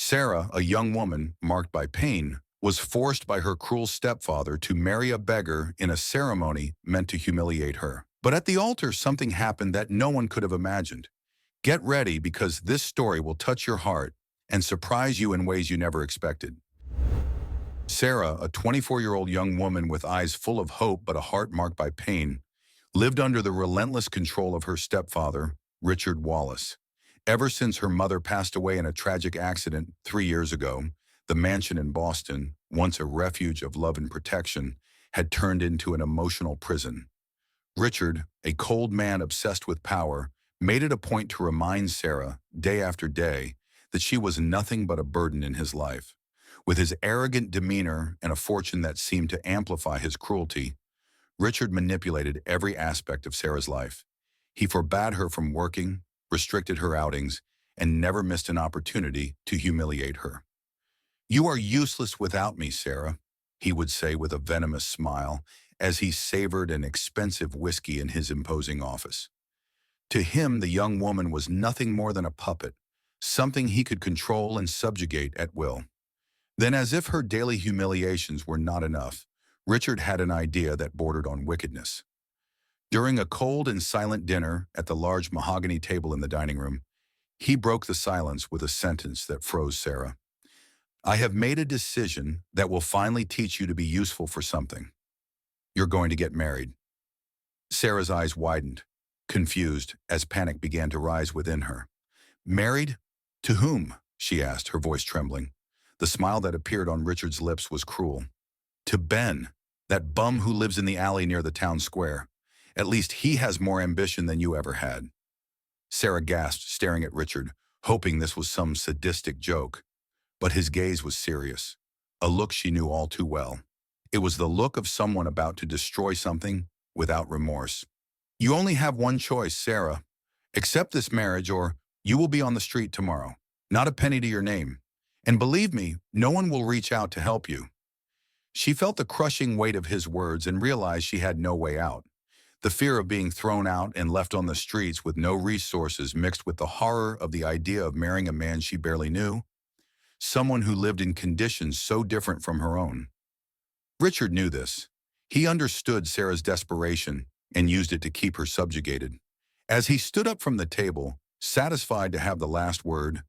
Sarah, a young woman marked by pain, was forced by her cruel stepfather to marry a beggar in a ceremony meant to humiliate her. But at the altar, something happened that no one could have imagined. Get ready because this story will touch your heart and surprise you in ways you never expected. Sarah, a 24-year-old young woman with eyes full of hope but a heart marked by pain, lived under the relentless control of her stepfather, Richard Wallace. Ever since her mother passed away in a tragic accident 3 years ago, the mansion in Boston, once a refuge of love and protection, had turned into an emotional prison. Richard, a cold man obsessed with power, made it a point to remind Sarah, day after day, that she was nothing but a burden in his life. With his arrogant demeanor and a fortune that seemed to amplify his cruelty, Richard manipulated every aspect of Sarah's life. He forbade her from working, restricted her outings, and never missed an opportunity to humiliate her. "You are useless without me, Sarah," he would say with a venomous smile as he savored an expensive whiskey in his imposing office. To him, the young woman was nothing more than a puppet, something he could control and subjugate at will. Then, as if her daily humiliations were not enough, Richard had an idea that bordered on wickedness. During a cold and silent dinner at the large mahogany table in the dining room, he broke the silence with a sentence that froze Sarah. "I have made a decision that will finally teach you to be useful for something. You're going to get married." Sarah's eyes widened, confused, as panic began to rise within her. "Married? To whom?" she asked, her voice trembling. The smile that appeared on Richard's lips was cruel. "To Ben, that bum who lives in the alley near the town square. At least he has more ambition than you ever had." Sarah gasped, staring at Richard, hoping this was some sadistic joke. But his gaze was serious, a look she knew all too well. It was the look of someone about to destroy something without remorse. "You only have one choice, Sarah. Accept this marriage or you will be on the street tomorrow. Not a penny to your name. And believe me, no one will reach out to help you." She felt the crushing weight of his words and realized she had no way out. The fear of being thrown out and left on the streets with no resources mixed with the horror of the idea of marrying a man she barely knew, someone who lived in conditions so different from her own. Richard knew this. He understood Sarah's desperation and used it to keep her subjugated. As he stood up from the table, satisfied to have the last word,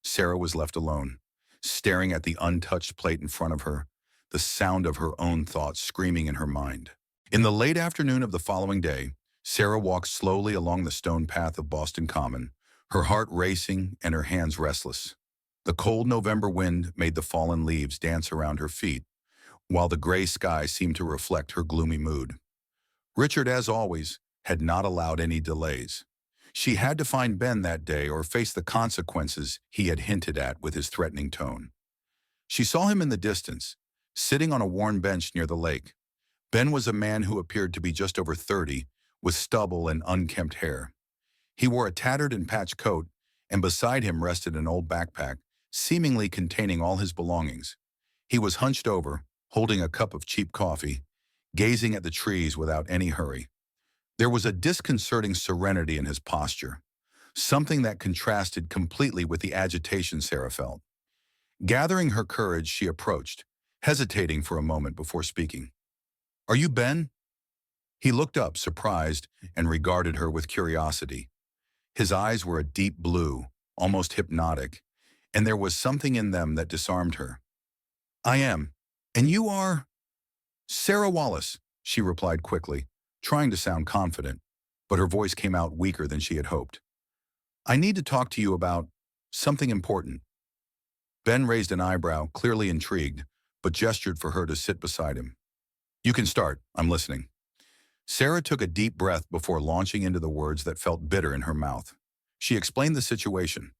Sarah was left alone, staring at the untouched plate in front of her, the sound of her own thoughts screaming in her mind. In the late afternoon of the following day, Sarah walked slowly along the stone path of Boston Common, her heart racing and her hands restless. The cold November wind made the fallen leaves dance around her feet, while the gray sky seemed to reflect her gloomy mood. Richard, as always, had not allowed any delays. She had to find Ben that day or face the consequences he had hinted at with his threatening tone. She saw him in the distance, sitting on a worn bench near the lake. Ben was a man who appeared to be just over 30, with stubble and unkempt hair. He wore a tattered and patched coat, and beside him rested an old backpack, seemingly containing all his belongings. He was hunched over, holding a cup of cheap coffee, gazing at the trees without any hurry. There was a disconcerting serenity in his posture, something that contrasted completely with the agitation Sarah felt. Gathering her courage, she approached, hesitating for a moment before speaking. "Are you Ben?" He looked up, surprised, and regarded her with curiosity. His eyes were a deep blue, almost hypnotic, and there was something in them that disarmed her. "I am. And you are—" "Sarah Wallace," she replied quickly, trying to sound confident, but her voice came out weaker than she had hoped. "I need to talk to you about something important." Ben raised an eyebrow, clearly intrigued, but gestured for her to sit beside him. "You can start. I'm listening." Sarah took a deep breath before launching into the words that felt bitter in her mouth. She explained the situation: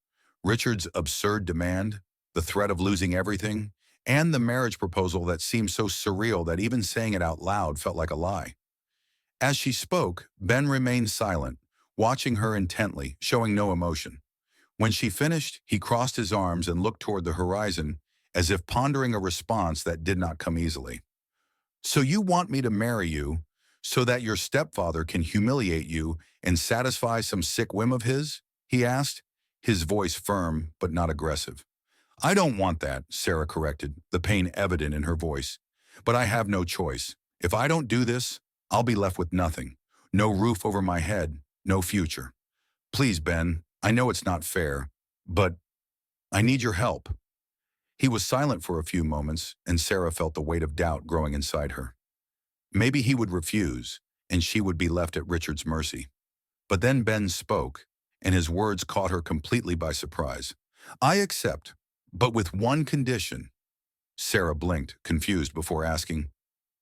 Richard's absurd demand, the threat of losing everything, and the marriage proposal that seemed so surreal that even saying it out loud felt like a lie. As she spoke, Ben remained silent, watching her intently, showing no emotion. When she finished, he crossed his arms and looked toward the horizon, as if pondering a response that did not come easily. "So you want me to marry you so that your stepfather can humiliate you and satisfy some sick whim of his?" he asked, his voice firm but not aggressive. I don't want that, Sarah corrected, the pain evident in her voice. But I have no choice. If I don't do this, I'll be left with nothing. No roof over my head, no future. Please, Ben, I know it's not fair, but I need your help. He was silent for a few moments, and Sarah felt the weight of doubt growing inside her. Maybe he would refuse, and she would be left at Richard's mercy. But then Ben spoke, and his words caught her completely by surprise. I accept, but with one condition. Sarah blinked, confused, before asking,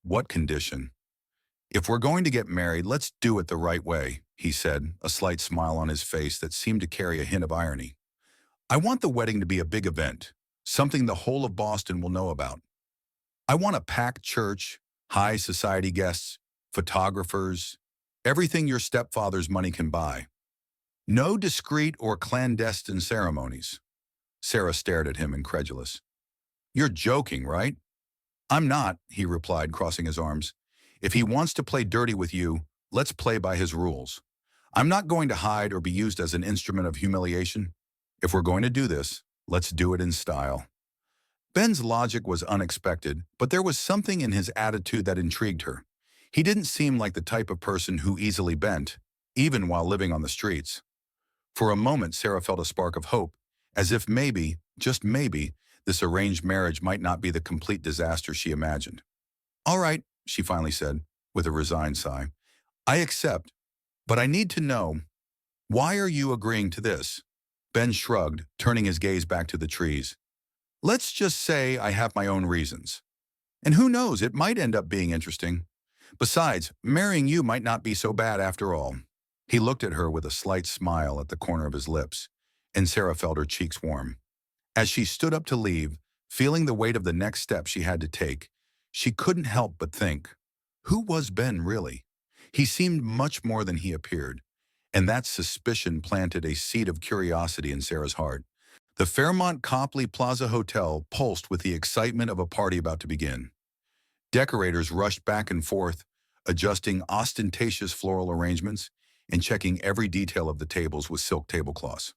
what condition? If we're going to get married, let's do it the right way, he said, a slight smile on his face that seemed to carry a hint of irony. I want the wedding to be a big event, something the whole of Boston will know about. I want a packed church, high society guests, photographers, everything your stepfather's money can buy. No discreet or clandestine ceremonies. Sarah stared at him, incredulous. You're joking, right? I'm not, he replied, crossing his arms. If he wants to play dirty with you, let's play by his rules. I'm not going to hide or be used as an instrument of humiliation. If we're going to do this, let's do it in style. Ben's logic was unexpected, but there was something in his attitude that intrigued her. He didn't seem like the type of person who easily bent, even while living on the streets. For a moment, Sarah felt a spark of hope, as if maybe, just maybe, this arranged marriage might not be the complete disaster she imagined. All right, she finally said, with a resigned sigh. I accept, but I need to know, why are you agreeing to this? Ben shrugged, turning his gaze back to the trees. Let's just say I have my own reasons. And who knows, it might end up being interesting. Besides, marrying you might not be so bad after all. He looked at her with a slight smile at the corner of his lips, and Sarah felt her cheeks warm. As she stood up to leave, feeling the weight of the next step she had to take, she couldn't help but think, who was Ben really? He seemed much more than he appeared, and that suspicion planted a seed of curiosity in Sarah's heart. The Fairmont Copley Plaza Hotel pulsed with the excitement of a party about to begin. Decorators rushed back and forth, adjusting ostentatious floral arrangements and checking every detail of the tables with silk tablecloths.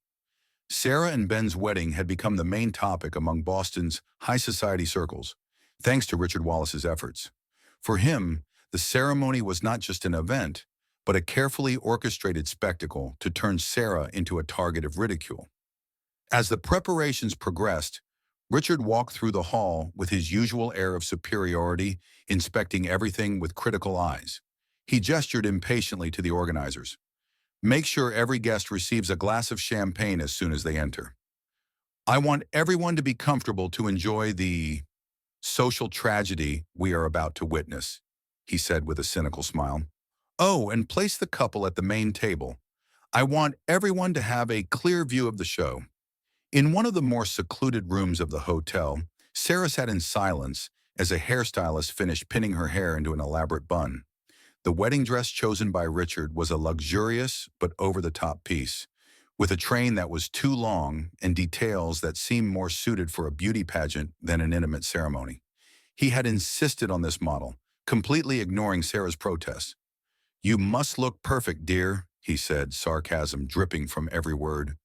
Sarah and Ben's wedding had become the main topic among Boston's high society circles, thanks to Richard Wallace's efforts. For him, the ceremony was not just an event, but a carefully orchestrated spectacle to turn Sarah into a target of ridicule. As the preparations progressed, Richard walked through the hall with his usual air of superiority, inspecting everything with critical eyes. He gestured impatiently to the organizers. Make sure every guest receives a glass of champagne as soon as they enter. I want everyone to be comfortable to enjoy the social tragedy we are about to witness, he said with a cynical smile. Oh, and place the couple at the main table. I want everyone to have a clear view of the show. In one of the more secluded rooms of the hotel, Sarah sat in silence as a hairstylist finished pinning her hair into an elaborate bun. The wedding dress chosen by Richard was a luxurious but over-the-top piece, with a train that was too long and details that seemed more suited for a beauty pageant than an intimate ceremony. He had insisted on this model, completely ignoring Sarah's protests. You must look perfect, dear, he said, sarcasm dripping from every word.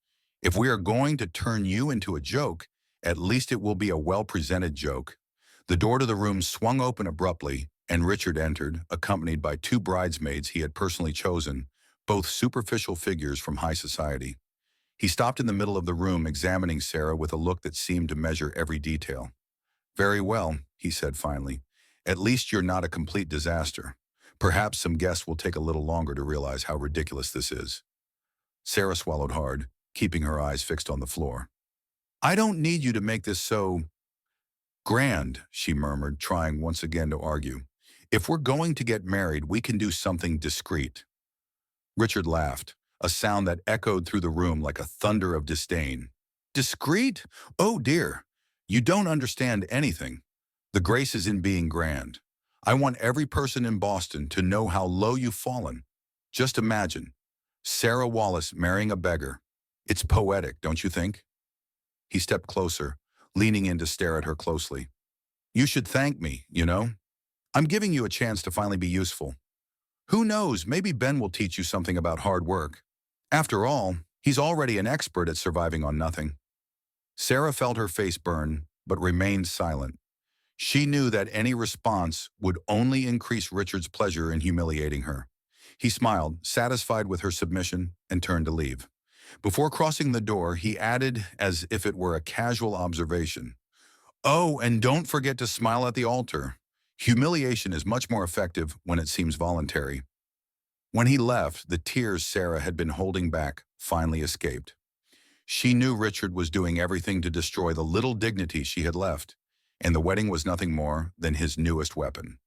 If we are going to turn you into a joke, at least it will be a well-presented joke. The door to the room swung open abruptly, and Richard entered, accompanied by two bridesmaids he had personally chosen, both superficial figures from high society. He stopped in the middle of the room, examining Sarah with a look that seemed to measure every detail. Very well, he said finally. At least you're not a complete disaster. Perhaps some guests will take a little longer to realize how ridiculous this is. Sarah swallowed hard, keeping her eyes fixed on the floor. I don't need you to make this so grand, she murmured, trying once again to argue. If we're going to get married, we can do something discreet. Richard laughed, a sound that echoed through the room like a thunder of disdain. Discreet? Oh dear, you don't understand anything. The grace is in being grand. I want every person in Boston to know how low you've fallen. Just imagine, Sarah Wallace marrying a beggar. It's poetic, don't you think? He stepped closer, leaning in to stare at her closely. You should thank me, you know? I'm giving you a chance to finally be useful. Who knows, maybe Ben will teach you something about hard work. After all, he's already an expert at surviving on nothing. Sarah felt her face burn, but remained silent. She knew that any response would only increase Richard's pleasure in humiliating her. He smiled, satisfied with her submission, and turned to leave. Before crossing the door, he added, as if it were a casual observation, "Oh, and don't forget to smile at the altar. Humiliation is much more effective when it seems voluntary." When he left, the tears Sarah had been holding back finally escaped. She knew Richard was doing everything to destroy the little dignity she had left, and the wedding was nothing more than his newest weapon.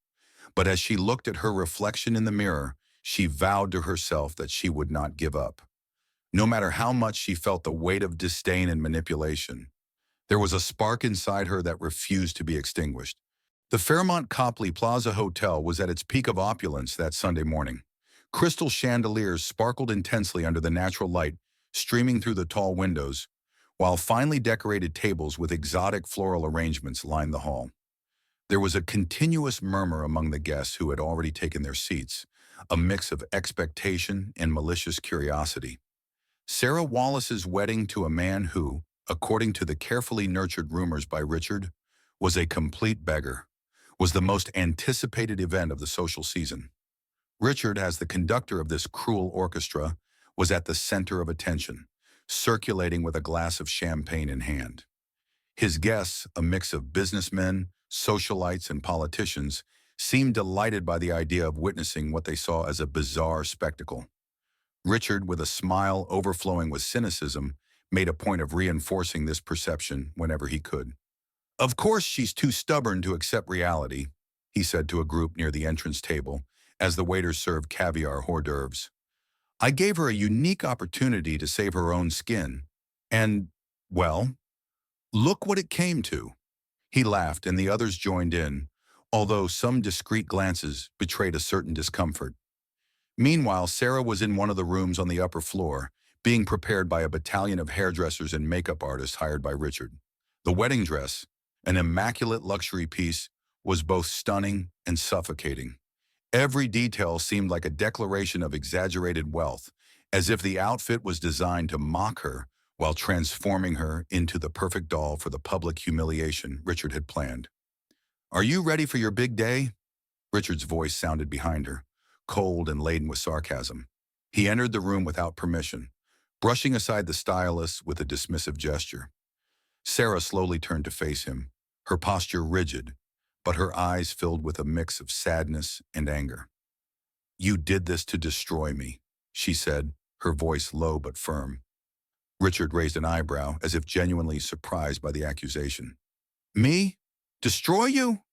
But as she looked at her reflection in the mirror, she vowed to herself that she would not give up. No matter how much she felt the weight of disdain and manipulation, there was a spark inside her that refused to be extinguished. The Fairmont Copley Plaza Hotel was at its peak of opulence that Sunday morning. Crystal chandeliers sparkled intensely under the natural light streaming through the tall windows, while finely decorated tables with exotic floral arrangements lined the hall. There was a continuous murmur among the guests who had already taken their seats, a mix of expectation and malicious curiosity. Sarah Wallace's wedding to a man who, according to the carefully nurtured rumors by Richard, was a complete beggar, was the most anticipated event of the social season. Richard, as the conductor of this cruel orchestra, was at the center of attention, circulating with a glass of champagne in hand. His guests, a mix of businessmen, socialites, and politicians, seemed delighted by the idea of witnessing what they saw as a bizarre spectacle. Richard, with a smile overflowing with cynicism, made a point of reinforcing this perception whenever he could. "Of course she's too stubborn to accept reality," he said to a group near the entrance table, as the waiters served caviar hors d'oeuvres. "I gave her a unique opportunity to save her own skin. And, well, look what it came to." He laughed, and the others joined in, although some discreet glances betrayed a certain discomfort. Meanwhile, Sarah was in one of the rooms on the upper floor, being prepared by a battalion of hairdressers and makeup artists hired by Richard. The wedding dress, an immaculate luxury piece, was both stunning and suffocating. Every detail seemed like a declaration of exaggerated wealth, as if the outfit was designed to mock her while transforming her into the perfect doll for the public humiliation Richard had planned. "Are you ready for your big day?" Richard's voice sounded behind her, cold and laden with sarcasm. He entered the room without permission, brushing aside the stylist with a dismissive gesture. Sarah slowly turned to face him, her posture rigid, but her eyes filled with a mix of sadness and anger. "You did this to destroy me," she said, her voice low but firm. Richard raised an eyebrow, as if genuinely surprised by the accusation. "Me? Destroy you?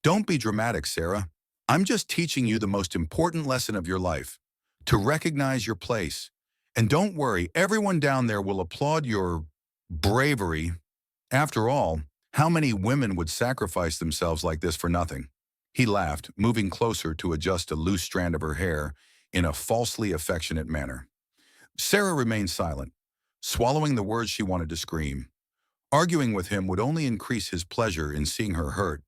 Don't be dramatic, Sarah. I'm just teaching you the most important lesson of your life, to recognize your place. And don't worry, everyone down there will applaud your bravery. After all, how many women would sacrifice themselves like this for nothing?" He laughed, moving closer to adjust a loose strand of her hair in a falsely affectionate manner. Sarah remained silent, swallowing the words she wanted to scream. Arguing with him would only increase his pleasure in seeing her hurt.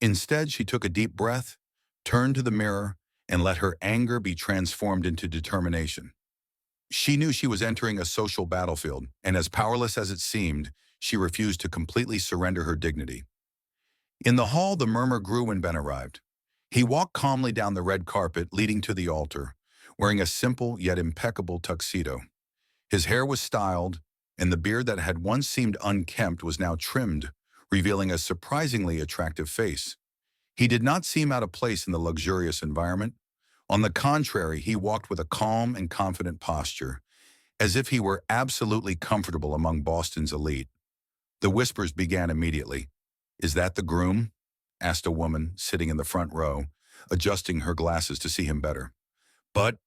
Instead, she took a deep breath, turned to the mirror, and let her anger be transformed into determination. She knew she was entering a social battlefield, and as powerless as it seemed, she refused to completely surrender her dignity. In the hall, the murmur grew when Ben arrived. He walked calmly down the red carpet leading to the altar, wearing a simple yet impeccable tuxedo. His hair was styled, and the beard that had once seemed unkempt was now trimmed, revealing a surprisingly attractive face. He did not seem out of place in the luxurious environment. On the contrary, he walked with a calm and confident posture, as if he were absolutely comfortable among Boston's elite. The whispers began immediately. "Is that the groom?" asked a woman sitting in the front row, adjusting her glasses to see him better. "But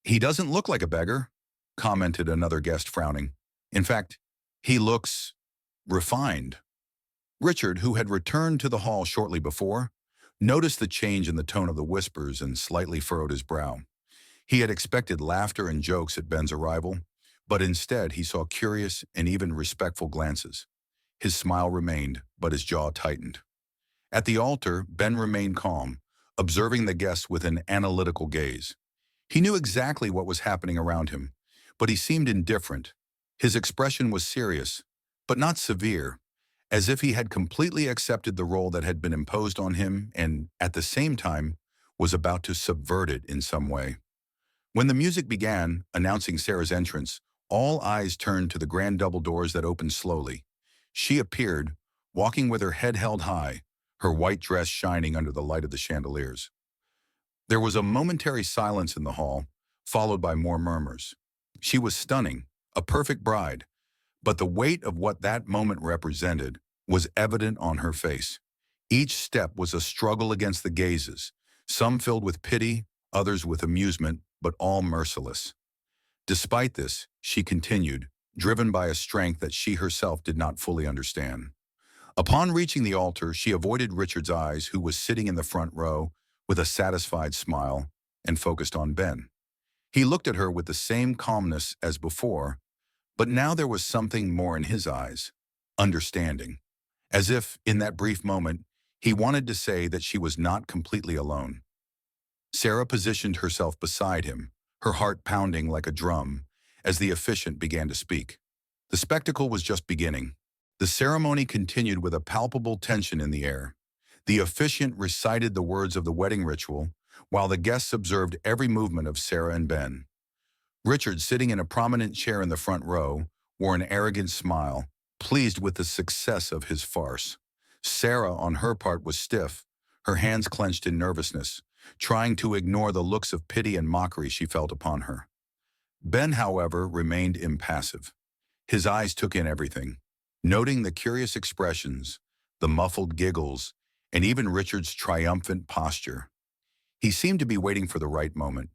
he doesn't look like a beggar," commented another guest, frowning. "In fact, he looks refined." Richard, who had returned to the hall shortly before, noticed the change in the tone of the whispers and slightly furrowed his brow. He had expected laughter and jokes at Ben's arrival, but instead he saw curious and even respectful glances. His smile remained, but his jaw tightened. At the altar, Ben remained calm, observing the guests with an analytical gaze. He knew exactly what was happening around him, but he seemed indifferent. His expression was serious, but not severe, as if he had completely accepted the role that had been imposed on him and, at the same time, was about to subvert it in some way. When the music began, announcing Sarah's entrance, all eyes turned to the grand double doors that opened slowly. She appeared, walking with her head held high, her white dress shining under the light of the chandeliers. There was a momentary silence in the hall, followed by more murmurs. She was stunning, a perfect bride, but the weight of what that moment represented was evident on her face. Each step was a struggle against the gazes, some filled with pity, others with amusement, but all merciless. Despite this, she continued, driven by a strength that she herself did not fully understand. Upon reaching the altar, she avoided Richard's eyes, who was sitting in the front row with a satisfied smile, and focused on Ben. He looked at her with the same calmness as before, but now there was something more in his eyes, understanding. As if, in that brief moment, he wanted to say that she was not completely alone. Sarah positioned herself beside him, her heart pounding like a drum, as the officiant began to speak. The spectacle was just beginning. The ceremony continued with a palpable tension in the air. The officiant recited the words of the wedding ritual, while the guests observed every movement of Sarah and Ben. Richard, sitting in a prominent chair in the front row, wore an arrogant smile, pleased with the success of his farce. Sarah, on her part, was stiff, her hands clenched in nervousness, trying to ignore the looks of pity and mockery she felt upon her. Ben, however, remained impassive. His eyes took in everything, noting the curious expressions, the muffled giggles, and even Richard's triumphant posture. He seemed to be waiting for the right moment,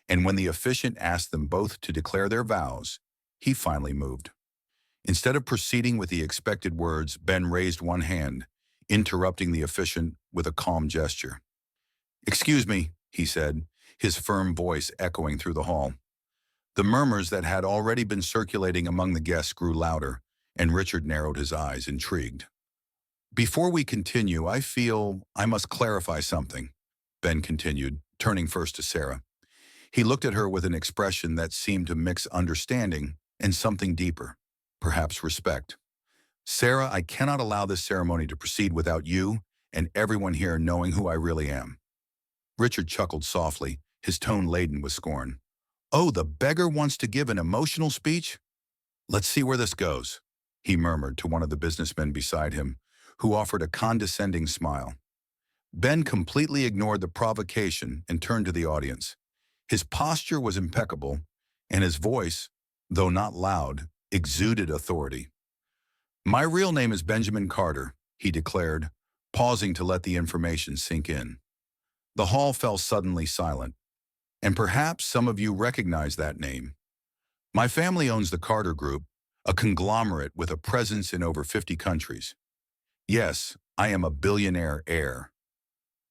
and when the officiant asked them both to declare their vows, he finally moved. Instead of proceeding with the expected words, Ben raised one hand, interrupting the officiant with a calm gesture. "Excuse me," he said, his firm voice echoing through the hall. The murmurs that had already been circulating among the guests grew louder, and Richard narrowed his eyes, intrigued. "Before we continue, I feel I must clarify something," Ben continued, turning first to Sarah. He looked at her with an expression that seemed to mix understanding and something deeper, perhaps respect. "Sarah, I cannot allow this ceremony to proceed without you and everyone here knowing who I really am." Richard chuckled softly, his tone laden with scorn. "Oh, the beggar wants to give an emotional speech? Let's see where this goes," he murmured to one of the businessmen beside him, who offered a condescending smile. Ben completely ignored the provocation and turned to the audience. His posture was impeccable, and his voice, though not loud, exuded authority. "My real name is Benjamin Carter," he declared, pausing to let the information sink in. The hall fell suddenly silent, and perhaps some of you recognize that name. My family owns the Carter Group, a conglomerate with a presence in over 50 countries. Yes, I am a billionaire heir.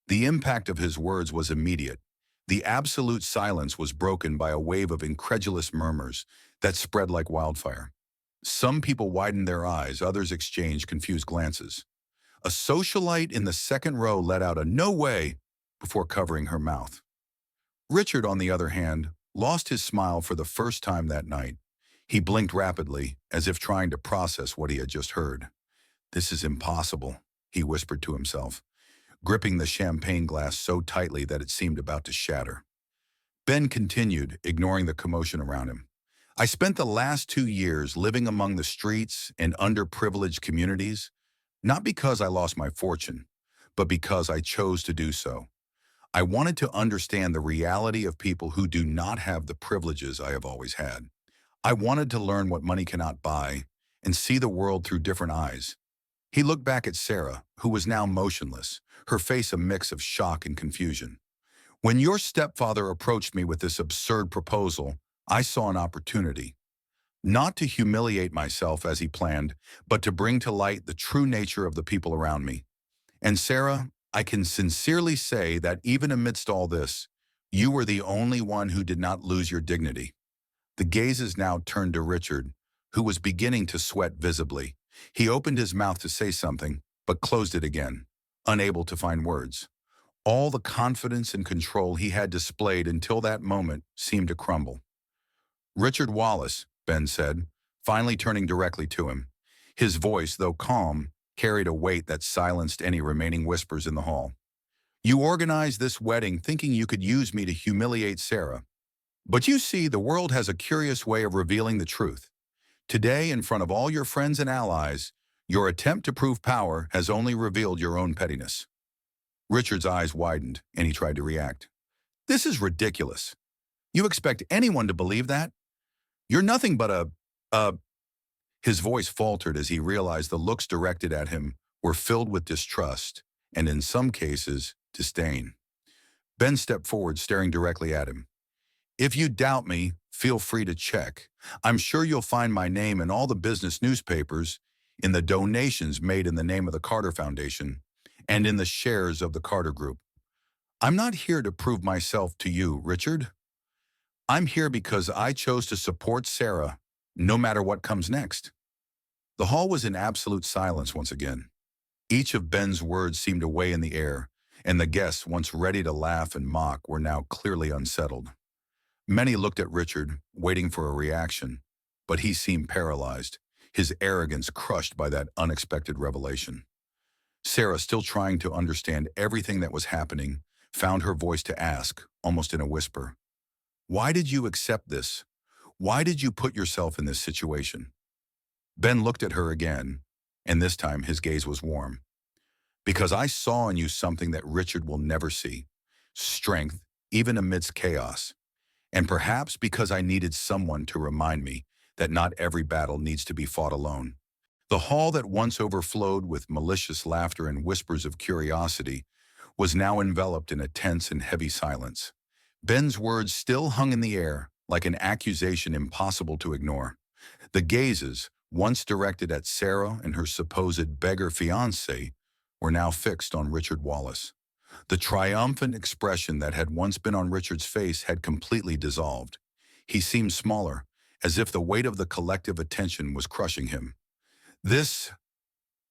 The impact of his words was immediate. The absolute silence was broken by a wave of incredulous murmurs that spread like wildfire. Some people widened their eyes, others exchanged confused glances. A socialite in the second row let out a "no way" before covering her mouth. Richard, on the other hand, lost his smile for the first time that night. He blinked rapidly, as if trying to process what he had just heard. "This is impossible," he whispered to himself, gripping the champagne glass so tightly that it seemed about to shatter. Ben continued, ignoring the commotion around him. "I spent the last 2 years living among the streets and underprivileged communities, not because I lost my fortune, but because I chose to do so. I wanted to understand the reality of people who do not have the privileges I have always had. I wanted to learn what money cannot buy and see the world through different eyes." He looked back at Sarah, who was now motionless, her face a mix of shock and confusion. "When your stepfather approached me with this absurd proposal, I saw an opportunity. Not to humiliate myself as he planned, but to bring to light the true nature of the people around me. And Sarah, I can sincerely say that even amidst all this, you were the only one who did not lose your dignity." The gazes now turned to Richard, who was beginning to sweat visibly. He opened his mouth to say something, but closed it again, unable to find words. All the confidence and control he had displayed until that moment seemed to crumble. "Richard Wallace," Ben said, finally turning directly to him. His voice, though calm, carried a weight that silenced any remaining whispers in the hall. You organized this wedding thinking you could use me to humiliate Sarah. But you see, the world has a curious way of revealing the truth. Today, in front of all your friends and allies, your attempt to prove power has only revealed your own pettiness. Richard's eyes widened, and he tried to react. This is ridiculous. You expect anyone to believe that? You're nothing but a... His voice faltered as he realized the looks directed at him were filled with distrust, and in some cases, disdain. Ben stepped forward, staring directly at him. If you doubt me, feel free to check. I'm sure you'll find my name in all the business newspapers, in the donations made in the name of the Carter Foundation, and in the shares of the Carter Group. I'm not here to prove myself to you, Richard. I'm here because I chose to support Sarah, no matter what comes next. The hall was in absolute silence once again. Each of Ben's words seemed to weigh in the air, and the guests, once ready to laugh and mock, were now clearly unsettled. Many looked at Richard, waiting for a reaction, but he seemed paralyzed, his arrogance crushed by that unexpected revelation. Sarah, still trying to understand everything that was happening, found her voice to ask, almost in a whisper, "Why did you accept this? Why did you put yourself in this situation?" Ben looked at her again, and this time his gaze was warm. "Because I saw in you something that Richard will never see. Strength, even amidst chaos. And perhaps because I needed someone to remind me that not every battle needs to be fought alone." The hall that once overflowed with malicious laughter and whispers of curiosity was now enveloped in a tense and heavy silence. Ben's words still hung in the air, like an accusation impossible to ignore. The gazes, once directed at Sarah and her supposed beggar fiancé, were now fixed on Richard Wallace. The triumphant expression that had once been on Richard's face had completely dissolved. He seemed smaller, as if the weight of the collective attention was crushing him. This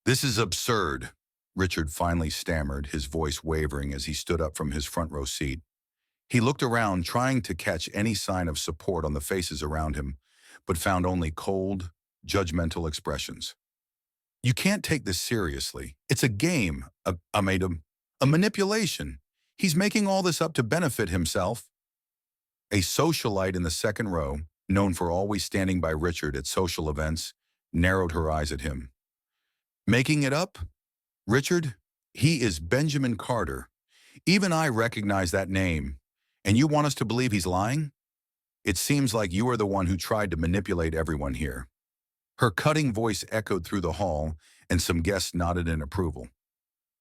is absurd," Richard finally stammered, his voice wavering as he stood up from his front row seat. He looked around, trying to catch any sign of support on the faces around him, but found only cold, judgmental expressions. "You can't take this seriously. It's a game, a manipulation. He's making all this up to benefit himself." A socialite in the second row, known for always standing by Richard at social events, narrowed her eyes at him. "Making it up? Richard, he is Benjamin Carter. Even I recognize that name. And you want us to believe he's lying? It seems like you are the one who tried to manipulate everyone here." Her cutting voice echoed through the hall, and some guests nodded in approval.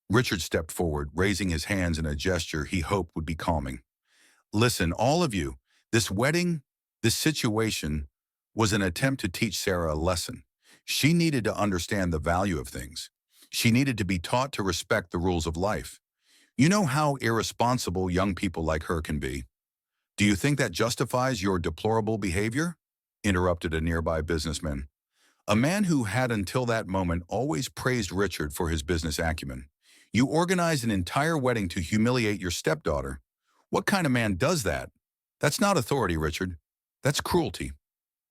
Richard stepped forward, raising his hands in a gesture he hoped would be calming. "Listen, all of you, this wedding, this situation, was an attempt to teach Sarah a lesson. She needed to understand the value of things. She needed to be taught to respect the rules of life. You know how irresponsible young people like her can be. Do you think that justifies your deplorable behavior?" interrupted a nearby businessman. A man who had until that moment always praised Richard for his business acumen. "You organized an entire wedding to humiliate your stepdaughter. What kind of man does that? That's not authority, Richard. That's cruelty."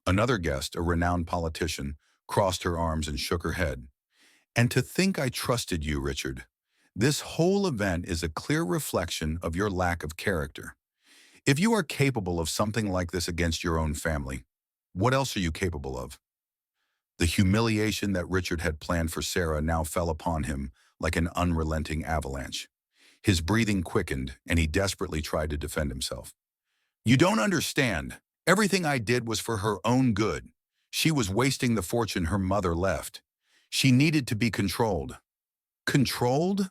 Another guest, a renowned politician, crossed her arms and shook her head. "And to think I trusted you, Richard. This whole event is a clear reflection of your lack of character. If you are capable of something like this against your own family, what else are you capable of?" The humiliation that Richard had planned for Sarah now fell upon him like an unrelenting avalanche. His breathing quickened, and he desperately tried to defend himself. "You don't understand. Everything I did was for her own good. She was wasting the fortune her mother left. She needed to be controlled." "Controlled?"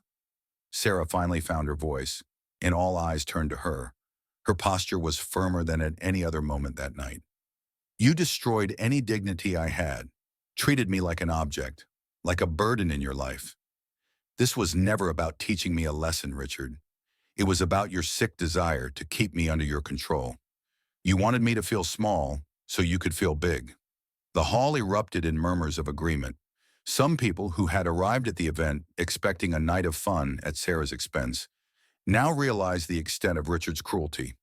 Sarah finally found her voice, and all eyes turned to her. Her posture was firmer than at any other moment that night. "You destroyed any dignity I had, treated me like an object, like a burden in your life. This was never about teaching me a lesson, Richard. It was about your sick desire to keep me under your control. You wanted me to feel small so you could feel big." The hall erupted in murmurs of agreement. Some people who had arrived at the event expecting a night of fun at Sarah's expense now realized the extent of Richard's cruelty.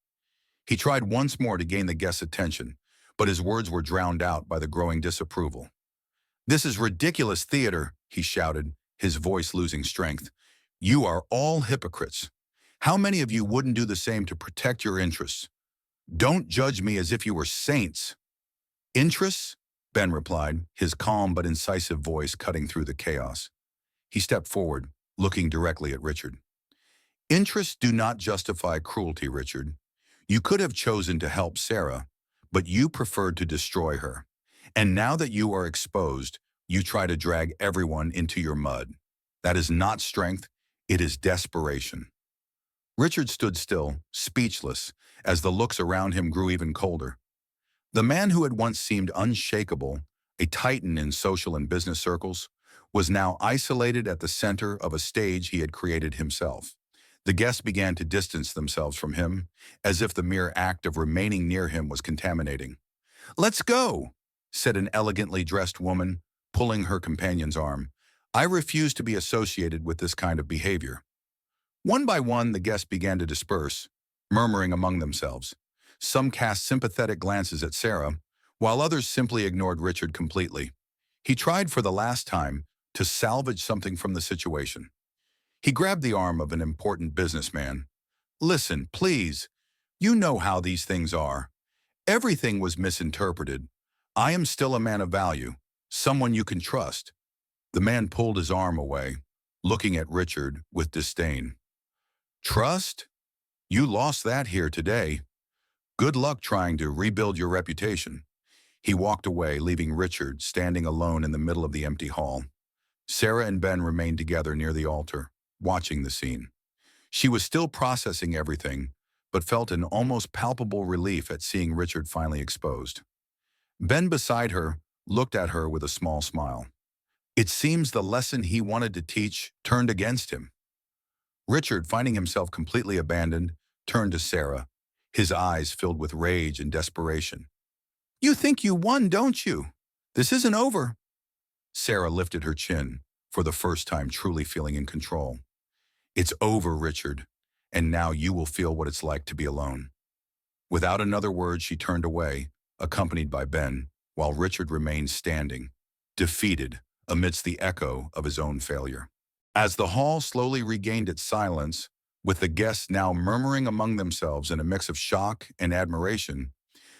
He tried once more to gain the guests' attention, but his words were drowned out by the growing disapproval. "This is ridiculous theater," he shouted, his voice losing strength. "You are all hypocrites. How many of you wouldn't do the same to protect your interests? Don't judge me as if you were saints." "Interests?" Ben replied, his calm but incisive voice cutting through the chaos. He stepped forward, looking directly at Richard. "Interests do not justify cruelty, Richard. You could have chosen to help Sarah, but you preferred to destroy her. And now that you are exposed, you try to drag everyone into your mud. That is not strength, it is desperation." Richard stood still, speechless, as the looks around him grew even colder. The man who had once seemed unshakable, a titan in social and business circles, was now isolated at the center of a stage he had created himself. The guests began to distance themselves from him, as if the mere act of remaining near him was contaminating. "Let's go," said an elegantly dressed woman, pulling her companion's arm. "I refuse to be associated with this kind of behavior." One by one, the guests began to disperse, murmuring among themselves. Some cast sympathetic glances at Sarah, while others simply ignored Richard completely. He tried for the last time to salvage something from the situation. He grabbed the arm of an important businessman. "Listen, please. You know how these things are. Everything was misinterpreted. I am still a man of value, someone you can trust." The man pulled his arm away, looking at Richard with disdain. "Trust? You lost that here today. Good luck trying to rebuild your reputation." He walked away, leaving Richard standing alone in the middle of the empty hall. Sarah and Ben remained together near the altar, watching the scene. She was still processing everything, but felt an almost palpable relief at seeing Richard finally exposed. Ben beside her looked at her with a small smile. It seems the lesson he wanted to teach turned against him. Richard, finding himself completely abandoned, turned to Sarah, his eyes filled with rage and desperation. "You think you won, don't you? This isn't over." Sarah lifted her chin, for the first time truly feeling in control. "It's over, Richard, and now you will feel what it's like to be alone." Without another word, she turned away, accompanied by Ben, while Richard remained standing, defeated amidst the echo of his own failure. As the hall slowly regained its silence, with the guests now murmuring among themselves in a mix of shock and admiration,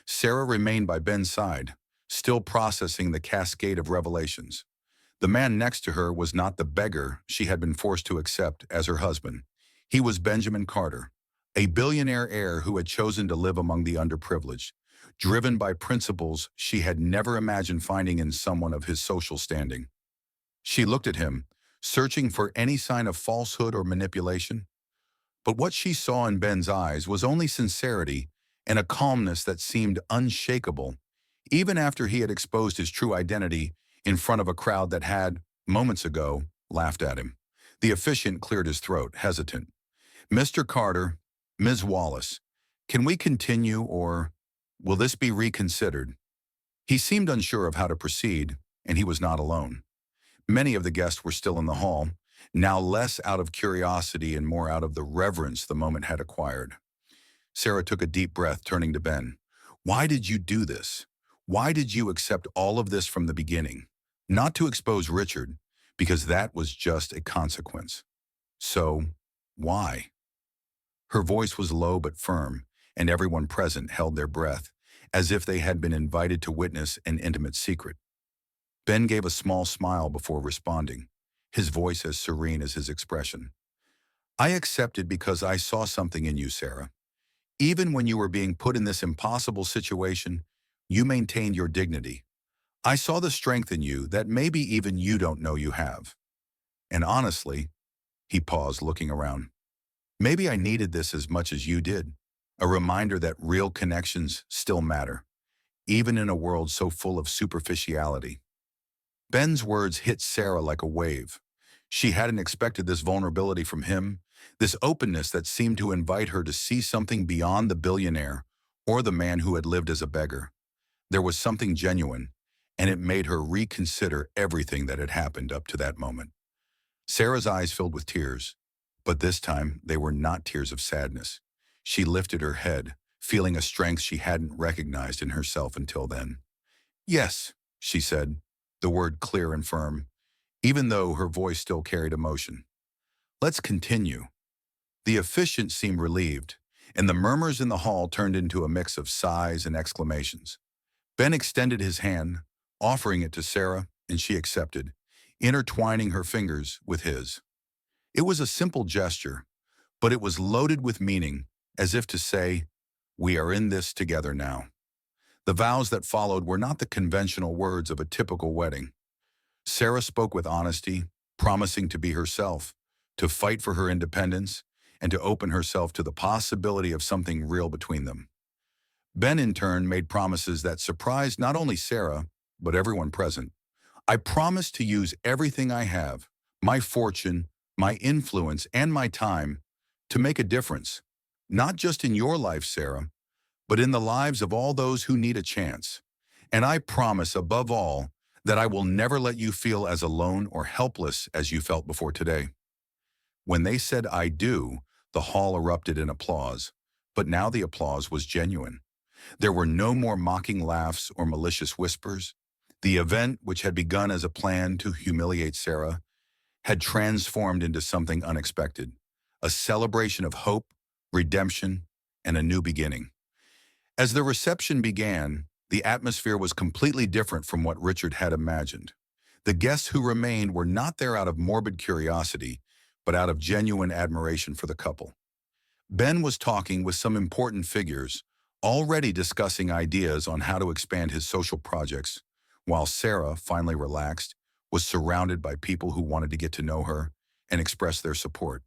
Sarah remained by Ben's side, still processing the cascade of revelations. The man next to her was not the beggar she had been forced to accept as her husband. He was Benjamin Carter, a billionaire heir who had chosen to live among the underprivileged, driven by principles she had never imagined finding in someone of his social standing. She looked at him, searching for any sign of falsehood or manipulation. But what she saw in Ben's eyes was only sincerity and a calmness that seemed unshakable, even after he had exposed his true identity in front of a crowd that had, moments ago, laughed at him. The officiant cleared his throat, hesitant. "Mr. Carter, Ms. Wallace, can we continue or will this be reconsidered?" He seemed unsure of how to proceed, and he was not alone. Many of the guests were still in the hall, now less out of curiosity and more out of the reverence the moment had acquired. Sarah took a deep breath, turning to Ben. "Why did you do this? Why did you accept all of this from the beginning? Not to expose Richard, because that was just a consequence. So, why?" Her voice was low but firm, and everyone present held their breath, as if they had been invited to witness an intimate secret. Ben gave a small smile before responding, his voice as serene as his expression. "I accepted because I saw something in you, Sarah. Even when you were being put in this impossible situation, you maintained your dignity. I saw the strength in you that maybe even you don't know you have. And honestly," he paused, looking around, "maybe I needed this as much as you did. A reminder that real connections still matter, even in a world so full of superficiality." Ben's words hit Sarah like a wave. She hadn't expected this vulnerability from him, this openness that seemed to invite her to see something beyond the billionaire or the man who had lived as a beggar. There was something genuine, and it made her reconsider everything that had happened up to that moment. Sarah's eyes filled with tears, but this time they were not tears of sadness. She lifted her head, feeling a strength she hadn't recognized in herself until then. "Yes," she said, the word clear and firm, even though her voice still carried emotion. Let's continue. The officiant seemed relieved, and the murmurs in the hall turned into a mix of sighs and exclamations. Ben extended his hand, offering it to Sarah, and she accepted, intertwining her fingers with his. It was a simple gesture, but it was loaded with meaning, as if to say, "We are in this together now." The vows that followed were not the conventional words of a typical wedding. Sarah spoke with honesty, promising to be herself, to fight for her independence, and to open herself to the possibility of something real between them. Ben, in turn, made promises that surprised not only Sarah, but everyone present. "I promise to use everything I have, my fortune, my influence, and my time, to make a difference, not just in your life, Sarah, but in the lives of all those who need a chance. And I promise, above all, that I will never let you feel as alone or helpless as you felt before today." When they said "I do," the hall erupted in applause, but now the applause was genuine. There were no more mocking laughs or malicious whispers. The event, which had begun as a plan to humiliate Sarah, had transformed into something unexpected, a celebration of hope, redemption, and a new beginning. As the reception began, the atmosphere was completely different from what Richard had imagined. The guests who remained were not there out of morbid curiosity, but out of genuine admiration for the couple. Ben was talking with some important figures, already discussing ideas on how to expand his social projects, while Sarah, finally relaxed, was surrounded by people who wanted to get to know her and express their support.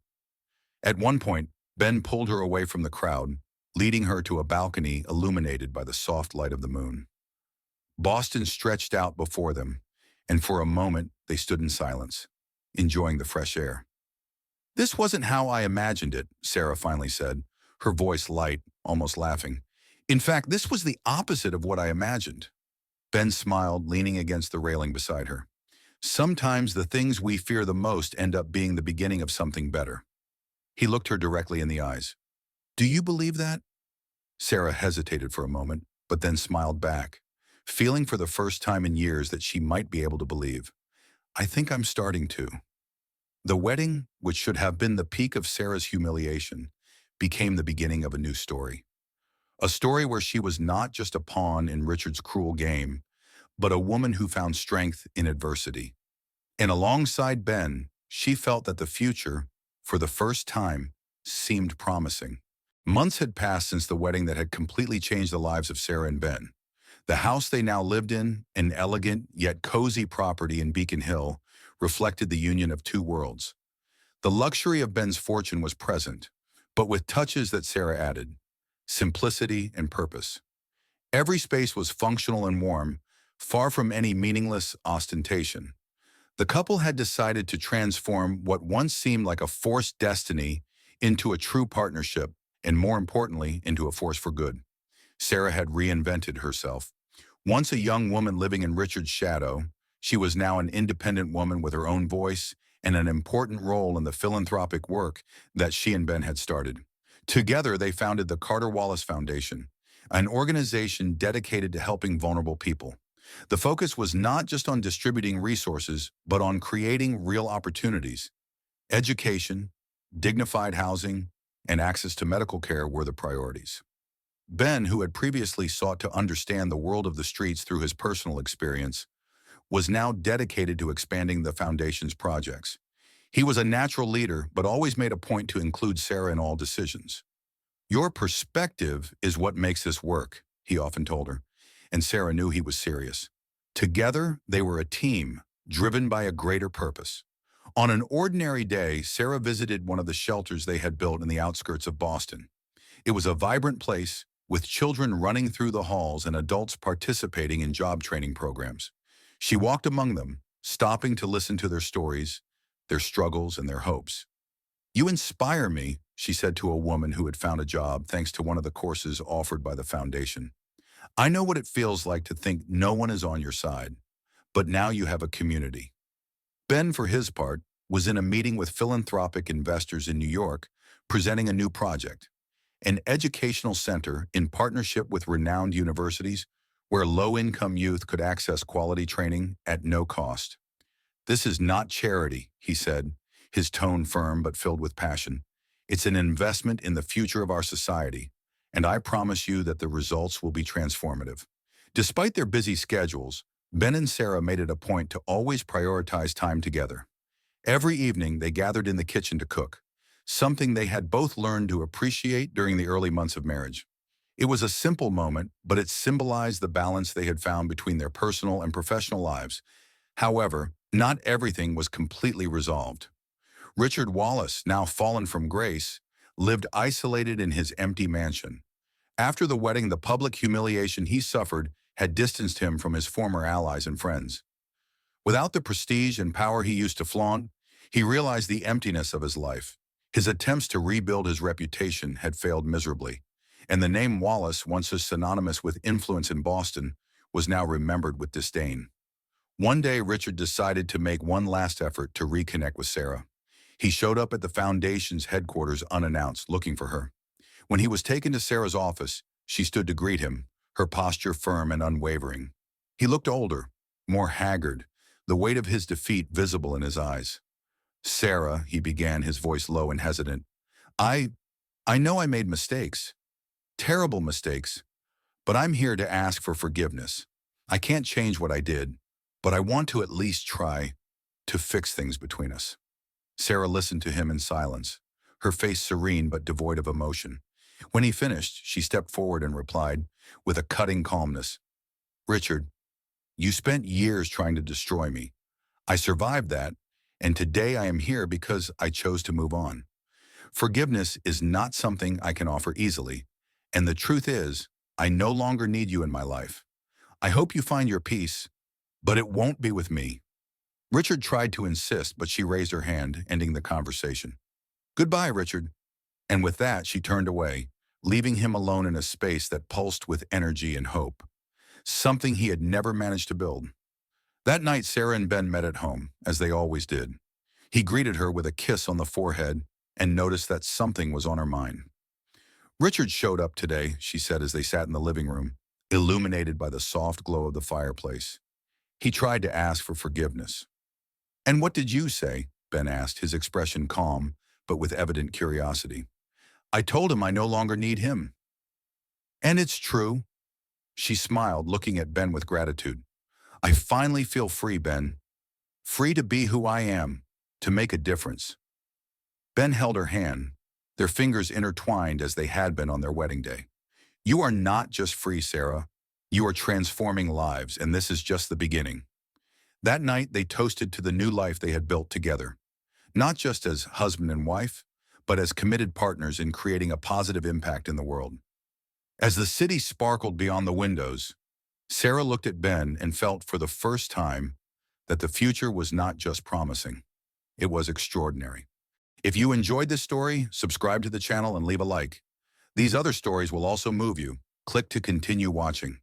At one point, Ben pulled her away from the crowd, leading her to a balcony illuminated by the soft light of the moon. Boston stretched out before them, and for a moment they stood in silence, enjoying the fresh air. "This wasn't how I imagined it," Sarah finally said, her voice light, almost laughing. "In fact, this was the opposite of what I imagined." Ben smiled, leaning against the railing beside her. "Sometimes the things we fear the most end up being the beginning of something better." He looked her directly in the eyes. "Do you believe that?" Sarah hesitated for a moment, but then smiled back, feeling for the first time in years that she might be able to believe. "I think I'm starting to." The wedding, which should have been the peak of Sarah's humiliation, became the beginning of a new story. A story where she was not just a pawn in Richard's cruel game, but a woman who found strength in adversity. And alongside Ben, she felt that the future, for the first time, seemed promising. Months had passed since the wedding that had completely changed the lives of Sarah and Ben. The house they now lived in, an elegant yet cozy property in Beacon Hill, reflected the union of two worlds. The luxury of Ben's fortune was present, but with touches that Sarah added: simplicity and purpose. Every space was functional and warm, far from any meaningless ostentation. The couple had decided to transform what once seemed like a forced destiny into a true partnership, and more importantly, into a force for good. Sarah had reinvented herself. Once a young woman living in Richard's shadow, she was now an independent woman with her own voice and an important role in the philanthropic work that she and Ben had started. Together, they founded the Carter Wallace Foundation, an organization dedicated to helping vulnerable people. The focus was not just on distributing resources, but on creating real opportunities. Education, dignified housing, and access to medical care were the priorities. Ben, who had previously sought to understand the world of the streets through his personal experience, was now dedicated to expanding the foundation's projects. He was a natural leader, but always made a point to include Sarah in all decisions. "Your perspective is what makes this work," he often told her, and Sarah knew he was serious. Together, they were a team, driven by a greater purpose. On an ordinary day, Sarah visited one of the shelters they had built in the outskirts of Boston. It was a vibrant place, with children running through the halls and adults participating in job training programs. She walked among them, stopping to listen to their stories, their struggles, and their hopes. "You inspire me," she said to a woman who had found a job thanks to one of the courses offered by the foundation. "I know what it feels like to think no one is on your side, but now you have a community." Ben, for his part, was in a meeting with philanthropic investors in New York, presenting a new project, an educational center in partnership with renowned universities where low-income youth could access quality training at no cost. "This is not charity," he said, his tone firm but filled with passion. "It's an investment in the future of our society, and I promise you that the results will be transformative." Despite their busy schedules, Ben and Sarah made it a point to always prioritize time together. Every evening, they gathered in the kitchen to cook, something they had both learned to appreciate during the early months of marriage. It was a simple moment, but it symbolized the balance they had found between their personal and professional lives. However, not everything was completely resolved. Richard Wallace, now fallen from grace, lived isolated in his empty mansion. After the wedding, the public humiliation he suffered had distanced him from his former allies and friends. Without the prestige and power he used to flaunt, he realized the emptiness of his life. His attempts to rebuild his reputation had failed miserably, and the name Wallace, once synonymous with influence in Boston, was now remembered with disdain. One day, Richard decided to make one last effort to reconnect with Sarah. He showed up at the foundation's headquarters unannounced, looking for her. When he was taken to Sarah's office, she stood to greet him, her posture firm and unwavering. He looked older, more haggard, the weight of his defeat visible in his eyes. "Sarah," he began, his voice low and hesitant, I know I made mistakes, terrible mistakes, but I'm here to ask for forgiveness. I can't change what I did, but I want to at least try to fix things between us." Sarah listened to him in silence, her face serene but devoid of emotion. When he finished, she stepped forward and replied, with a cutting calmness, "Richard, you spent years trying to destroy me. I survived that, and today I am here because I chose to move on. Forgiveness is not something I can offer easily, and the truth is, I no longer need you in my life. I hope you find your peace, but it won't be with me." Richard tried to insist, but she raised her hand, ending the conversation. "Goodbye, Richard." And with that, she turned away, leaving him alone in a space that pulsed with energy and hope, something he had never managed to build. That night, Sarah and Ben met at home, as they always did. He greeted her with a kiss on the forehead and noticed that something was on her mind. "Richard showed up today," she said as they sat in the living room, illuminated by the soft glow of the fireplace. "He tried to ask for forgiveness." "And what did you say?" Ben asked, his expression calm, but with evident curiosity. "I told him I no longer need him." "And it's true." She smiled, looking at Ben with gratitude. "I finally feel free, Ben. Free to be who I am, to make a difference." Ben held her hand, their fingers intertwined as they had been on their wedding day. "You are not just free, Sarah. You are transforming lives, and this is just the beginning." That night, they toasted to the new life they had built together, not just as husband and wife, but as committed partners in creating a positive impact in the world. As the city sparkled beyond the windows, Sarah looked at Ben and felt for the first time that the future was not just promising, it was extraordinary. If you enjoyed this story, subscribe to the channel and leave a like. These other stories will also move you. Click to continue watching.